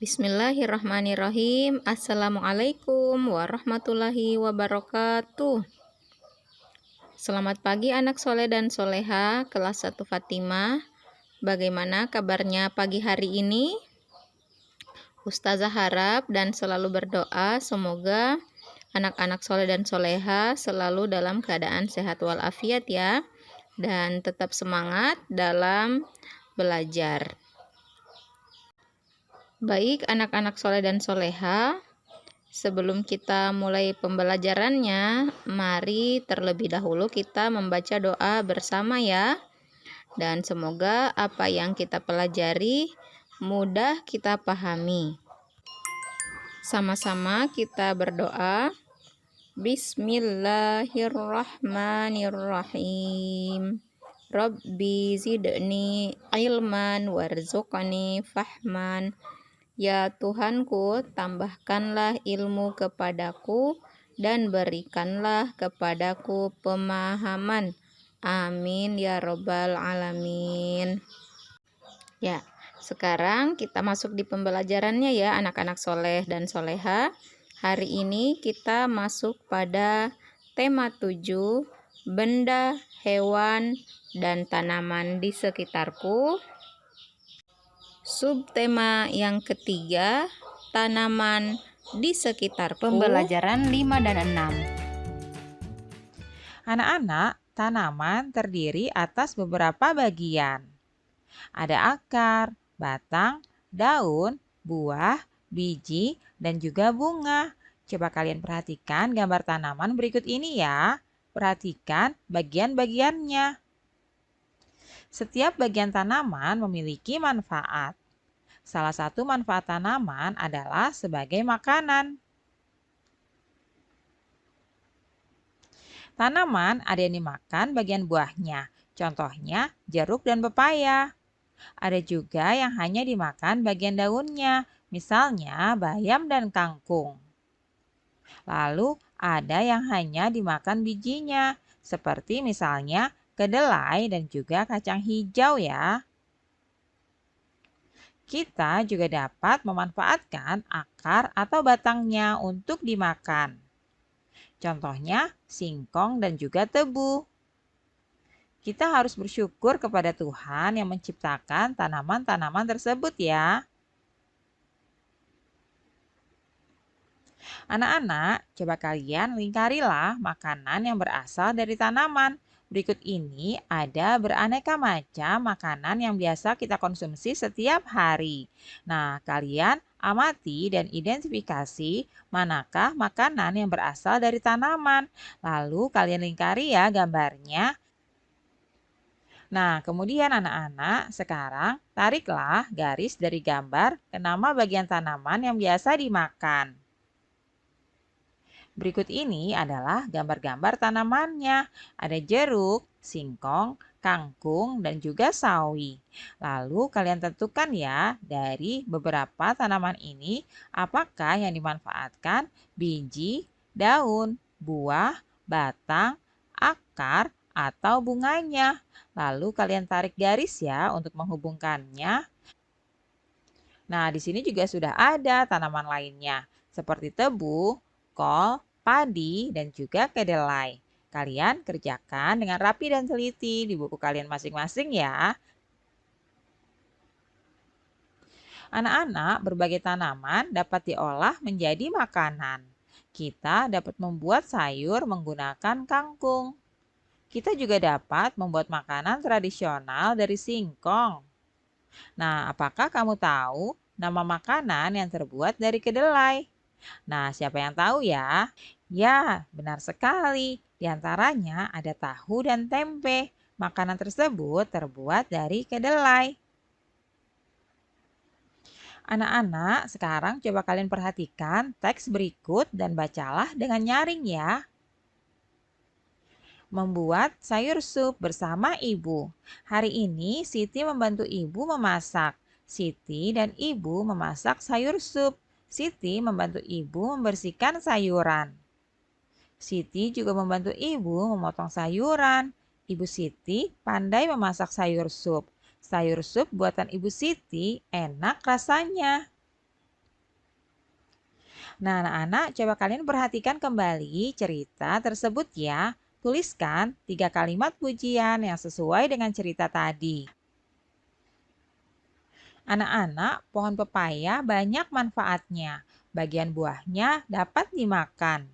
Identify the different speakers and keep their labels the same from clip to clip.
Speaker 1: Bismillahirrahmanirrahim. Assalamualaikum warahmatullahi wabarakatuh. Selamat pagi anak soleh dan soleha kelas 1 Fatimah. Bagaimana kabarnya pagi hari ini? Ustazah harap dan selalu berdoa semoga anak-anak soleh dan soleha selalu dalam keadaan sehat walafiat ya. Dan tetap semangat dalam belajar. Baik anak-anak soleh dan soleha, sebelum kita mulai pembelajarannya, mari terlebih dahulu kita membaca doa bersama ya. Dan semoga apa yang kita pelajari mudah kita pahami. Sama-sama kita berdoa. Bismillahirrahmanirrahim. Rabbi zidni ilman warzuqni fahman. Ya Tuhanku, tambahkanlah ilmu kepadaku dan berikanlah kepadaku pemahaman. Amin ya robbal alamin. Ya, sekarang kita masuk di pembelajarannya ya anak-anak soleh dan soleha. Hari ini kita masuk pada tema 7, benda, hewan, dan tanaman di sekitarku. Subtema yang ketiga, tanaman di sekitarku.
Speaker 2: Pembelajaran 5 dan 6. Anak-anak, tanaman terdiri atas beberapa bagian. Ada akar, batang, daun, buah, biji, dan juga bunga. Coba kalian perhatikan gambar tanaman berikut ini ya. Perhatikan bagian-bagiannya. Setiap bagian tanaman memiliki manfaat. Salah satu manfaat tanaman adalah sebagai makanan. Tanaman ada yang dimakan bagian buahnya, contohnya jeruk dan pepaya. Ada juga yang hanya dimakan bagian daunnya, misalnya bayam dan kangkung. Lalu ada yang hanya dimakan bijinya, seperti misalnya kedelai dan juga kacang hijau ya. Kita juga dapat memanfaatkan akar atau batangnya untuk dimakan. Contohnya singkong dan juga tebu. Kita harus bersyukur kepada Tuhan yang menciptakan tanaman-tanaman tersebut ya. Anak-anak, coba kalian lingkarilah makanan yang berasal dari tanaman. Berikut ini ada beraneka macam makanan yang biasa kita konsumsi setiap hari. Nah, kalian amati dan identifikasi manakah makanan yang berasal dari tanaman. Lalu kalian lingkari ya gambarnya. Nah, kemudian anak-anak sekarang tariklah garis dari gambar ke nama bagian tanaman yang biasa dimakan. Berikut ini adalah gambar-gambar tanamannya. Ada jeruk, singkong, kangkung, dan juga sawi. Lalu kalian tentukan ya dari beberapa tanaman ini apakah yang dimanfaatkan biji, daun, buah, batang, akar, atau bunganya. Lalu kalian tarik garis ya untuk menghubungkannya. Nah, di sini juga sudah ada tanaman lainnya seperti tebu, kol, padi, dan juga kedelai. Kalian kerjakan dengan rapi dan teliti di buku kalian masing-masing ya. Anak-anak, berbagai tanaman dapat diolah menjadi makanan. Kita dapat membuat sayur menggunakan kangkung. Kita juga dapat membuat makanan tradisional dari singkong. Nah, apakah kamu tahu nama makanan yang terbuat dari kedelai? Nah, siapa yang tahu ya? Ya, benar sekali. Di antaranya ada tahu dan tempe. Makanan tersebut terbuat dari kedelai. Anak-anak, sekarang coba kalian perhatikan teks berikut dan bacalah dengan nyaring ya. Membuat sayur sup bersama ibu. Hari ini Siti membantu ibu memasak. Siti dan ibu memasak sayur sup. Siti membantu ibu membersihkan sayuran. Siti juga membantu ibu memotong sayuran. Ibu Siti pandai memasak sayur sup. Sayur sup buatan Ibu Siti enak rasanya. Nah, anak-anak, coba kalian perhatikan kembali cerita tersebut ya. Tuliskan 3 kalimat pujian yang sesuai dengan cerita tadi. Anak-anak, pohon pepaya banyak manfaatnya. Bagian buahnya dapat dimakan.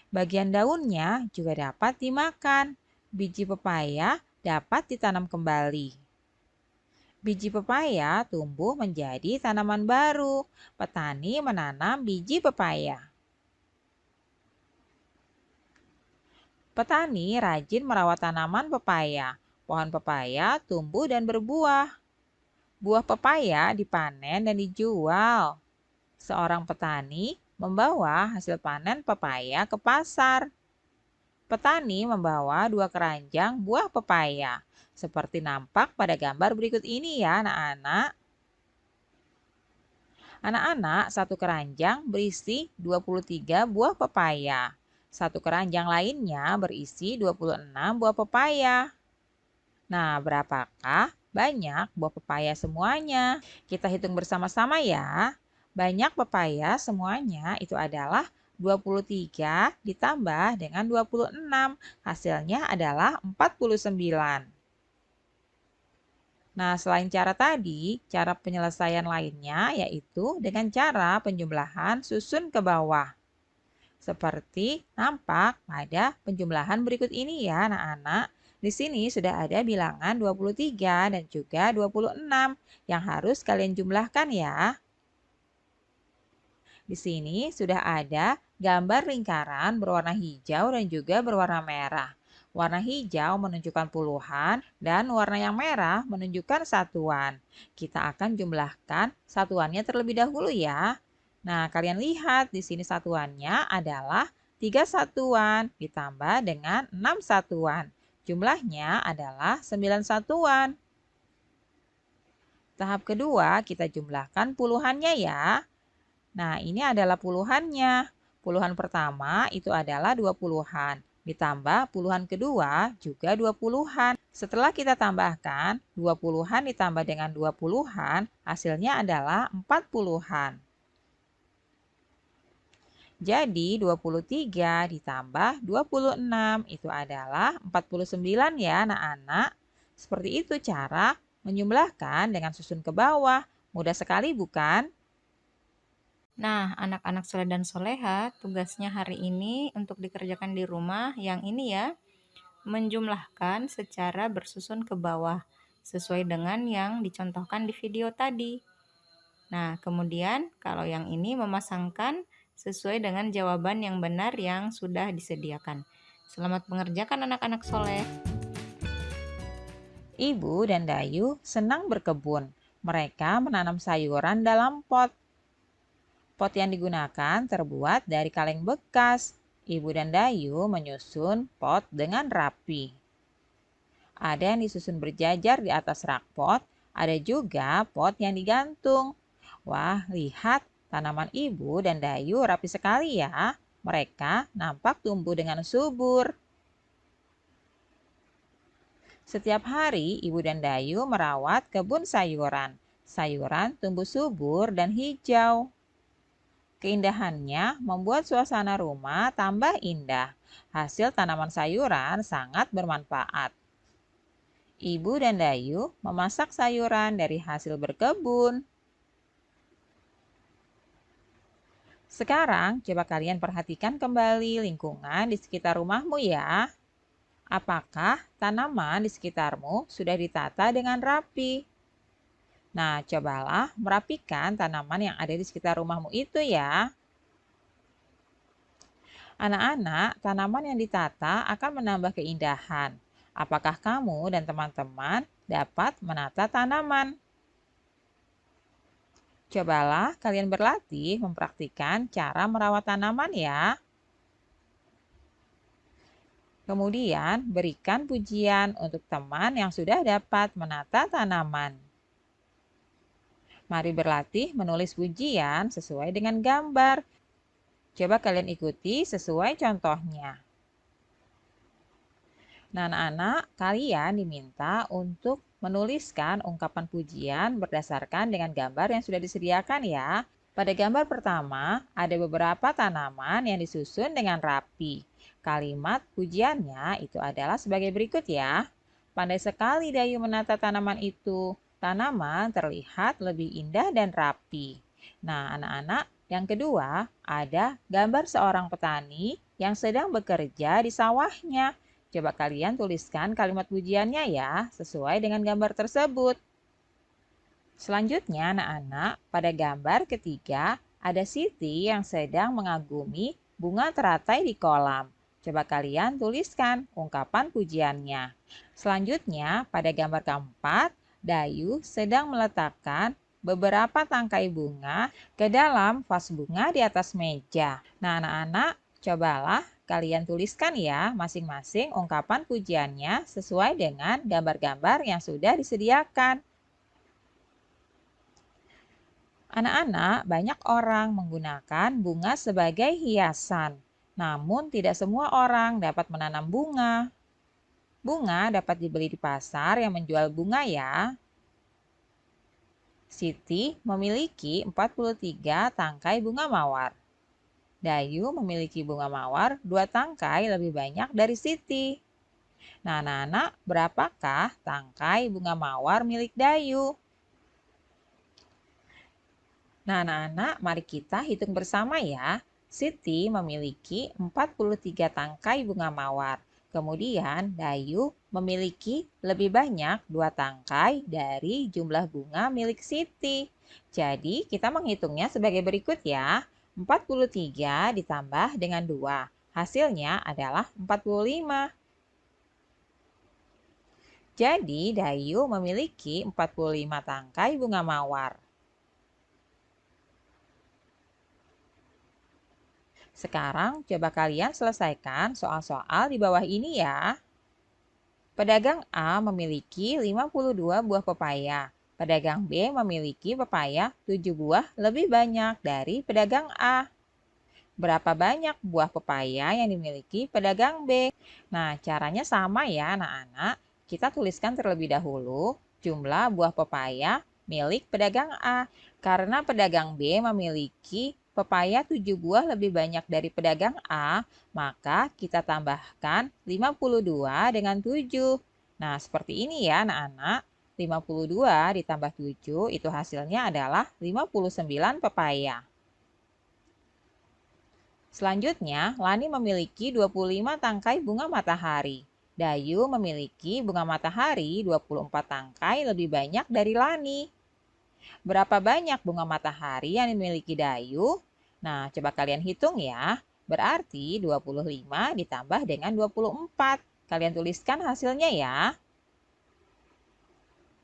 Speaker 2: Bagian daunnya juga dapat dimakan. Biji pepaya dapat ditanam kembali. Biji pepaya tumbuh menjadi tanaman baru. Petani menanam biji pepaya. Petani rajin merawat tanaman pepaya. Pohon pepaya tumbuh dan berbuah. Buah pepaya dipanen dan dijual. Seorang petani membawa hasil panen pepaya ke pasar. Petani membawa 2 keranjang buah pepaya. Seperti nampak pada gambar berikut ini ya anak-anak. Anak-anak, satu keranjang berisi 23 buah pepaya. Satu keranjang lainnya berisi 26 buah pepaya. Nah, berapakah banyak buah pepaya semuanya? Kita hitung bersama-sama ya. Banyak pepaya semuanya itu adalah 23 ditambah dengan 26. Hasilnya adalah 49. Nah, selain cara tadi, cara penyelesaian lainnya yaitu dengan cara penjumlahan susun ke bawah. Seperti nampak pada penjumlahan berikut ini ya anak-anak. Di sini sudah ada bilangan 23 dan juga 26 yang harus kalian jumlahkan ya. Di sini sudah ada gambar lingkaran berwarna hijau dan juga berwarna merah. Warna hijau menunjukkan puluhan dan warna yang merah menunjukkan satuan. Kita akan jumlahkan satuannya terlebih dahulu ya. Nah, kalian lihat di sini satuannya adalah 3 satuan ditambah dengan 6 satuan. Jumlahnya adalah 9 satuan. Tahap kedua, kita jumlahkan puluhannya ya. Nah, ini adalah puluhannya. Puluhan pertama itu adalah 20-an. Ditambah puluhan kedua juga 20-an. Setelah kita tambahkan 20-an ditambah dengan 20-an, hasilnya adalah 40-an. Jadi 23 ditambah 26 itu adalah 49 ya anak-anak. Seperti itu cara menjumlahkan dengan susun ke bawah. Mudah sekali bukan?
Speaker 1: Nah, anak-anak soleh dan soleha, tugasnya hari ini untuk dikerjakan di rumah yang ini ya, menjumlahkan secara bersusun ke bawah, sesuai dengan yang dicontohkan di video tadi. Nah, kemudian kalau yang ini memasangkan sesuai dengan jawaban yang benar yang sudah disediakan. Selamat mengerjakan anak-anak soleh.
Speaker 2: Ibu dan Dayu senang berkebun. Mereka menanam sayuran dalam pot. Pot yang digunakan terbuat dari kaleng bekas. Ibu dan Dayu menyusun pot dengan rapi. Ada yang disusun berjajar di atas rak pot, ada juga pot yang digantung. Wah, lihat tanaman Ibu dan Dayu rapi sekali ya. Mereka nampak tumbuh dengan subur. Setiap hari, Ibu dan Dayu merawat kebun sayuran. Sayuran tumbuh subur dan hijau. Keindahannya membuat suasana rumah tambah indah. Hasil tanaman sayuran sangat bermanfaat. Ibu dan Dayu memasak sayuran dari hasil berkebun. Sekarang, coba kalian perhatikan kembali lingkungan di sekitar rumahmu ya. Apakah tanaman di sekitarmu sudah ditata dengan rapi? Nah, cobalah merapikan tanaman yang ada di sekitar rumahmu itu ya. Anak-anak, tanaman yang ditata akan menambah keindahan. Apakah kamu dan teman-teman dapat menata tanaman? Cobalah kalian berlatih mempraktikkan cara merawat tanaman ya. Kemudian berikan pujian untuk teman yang sudah dapat menata tanaman. Mari berlatih menulis pujian sesuai dengan gambar. Coba kalian ikuti sesuai contohnya. Nah, anak-anak, kalian diminta untuk menuliskan ungkapan pujian berdasarkan dengan gambar yang sudah disediakan ya. Pada gambar pertama, ada beberapa tanaman yang disusun dengan rapi. Kalimat pujiannya itu adalah sebagai berikut ya. Pandai sekali Dayu menata tanaman itu. Tanaman terlihat lebih indah dan rapi. Nah, anak-anak, yang kedua ada gambar seorang petani yang sedang bekerja di sawahnya. Coba kalian tuliskan kalimat pujiannya ya, sesuai dengan gambar tersebut. Selanjutnya, anak-anak, pada gambar ketiga ada Siti yang sedang mengagumi bunga teratai di kolam. Coba kalian tuliskan ungkapan pujiannya. Selanjutnya, pada gambar keempat, Dayu sedang meletakkan beberapa tangkai bunga ke dalam vas bunga di atas meja. Nah, anak-anak, cobalah kalian tuliskan ya masing-masing ungkapan pujiannya sesuai dengan gambar-gambar yang sudah disediakan. Anak-anak, banyak orang menggunakan bunga sebagai hiasan. Namun tidak semua orang dapat menanam bunga. Bunga dapat dibeli di pasar yang menjual bunga ya. Siti memiliki 43 tangkai bunga mawar. Dayu memiliki bunga mawar 2 tangkai lebih banyak dari Siti. Nah, anak-anak, berapakah tangkai bunga mawar milik Dayu? Nah, anak-anak, mari kita hitung bersama ya. Siti memiliki 43 tangkai bunga mawar. Kemudian Dayu memiliki lebih banyak 2 tangkai dari jumlah bunga milik Siti. Jadi kita menghitungnya sebagai berikut ya. 43 ditambah dengan 2. Hasilnya adalah 45. Jadi Dayu memiliki 45 tangkai bunga mawar. Sekarang coba kalian selesaikan soal-soal di bawah ini ya. Pedagang A memiliki 52 buah pepaya. Pedagang B memiliki pepaya 7 buah lebih banyak dari pedagang A. Berapa banyak buah pepaya yang dimiliki pedagang B? Nah, caranya sama ya anak-anak. Kita tuliskan terlebih dahulu jumlah buah pepaya milik pedagang A. Karena pedagang B memiliki pepaya 7 buah lebih banyak dari pedagang A, maka kita tambahkan 52 dengan 7. Nah, seperti ini ya anak-anak. 52 ditambah 7 itu hasilnya adalah 59 pepaya. Selanjutnya, Lani memiliki 25 tangkai bunga matahari. Dayu memiliki bunga matahari 24 tangkai lebih banyak dari Lani. Berapa banyak bunga matahari yang dimiliki Dayu? Nah, coba kalian hitung ya. Berarti 25 ditambah dengan 24. Kalian tuliskan hasilnya ya.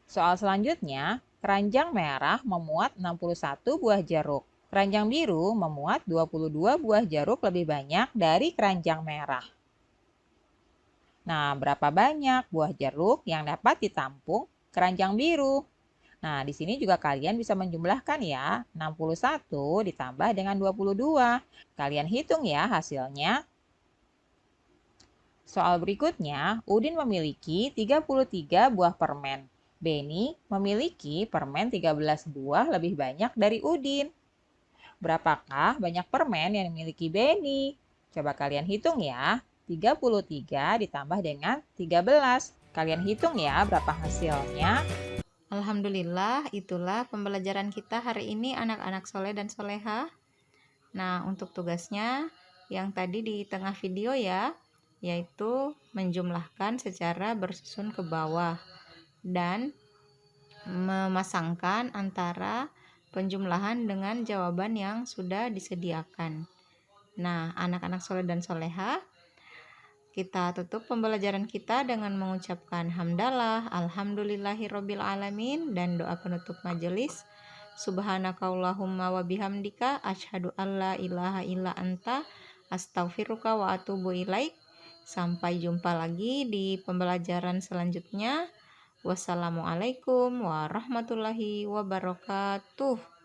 Speaker 2: Soal selanjutnya, keranjang merah memuat 61 buah jeruk. Keranjang biru memuat 22 buah jeruk lebih banyak dari keranjang merah. Nah, berapa banyak buah jeruk yang dapat ditampung keranjang biru? Nah, di sini juga kalian bisa menjumlahkan ya. 61 ditambah dengan 22. Kalian hitung ya hasilnya. Soal berikutnya, Udin memiliki 33 buah permen. Beni memiliki permen 13 buah lebih banyak dari Udin. Berapakah banyak permen yang dimiliki Beni? Coba kalian hitung ya. 33 ditambah dengan 13. Kalian hitung ya berapa hasilnya.
Speaker 1: Alhamdulillah, itulah pembelajaran kita hari ini anak-anak soleh dan soleha. Nah, untuk tugasnya yang tadi di tengah video ya, yaitu menjumlahkan secara bersusun ke bawah dan memasangkan antara penjumlahan dengan jawaban yang sudah disediakan. Nah, anak-anak soleh dan soleha, kita tutup pembelajaran kita dengan mengucapkan hamdalah, alhamdulillahirabbil alamin, dan doa penutup majelis. Subhanakallahumma wa bihamdika asyhadu alla ilaha illa anta astaghfiruka wa atubu ilaik. Sampai jumpa lagi di pembelajaran selanjutnya. Wassalamualaikum warahmatullahi wabarakatuh.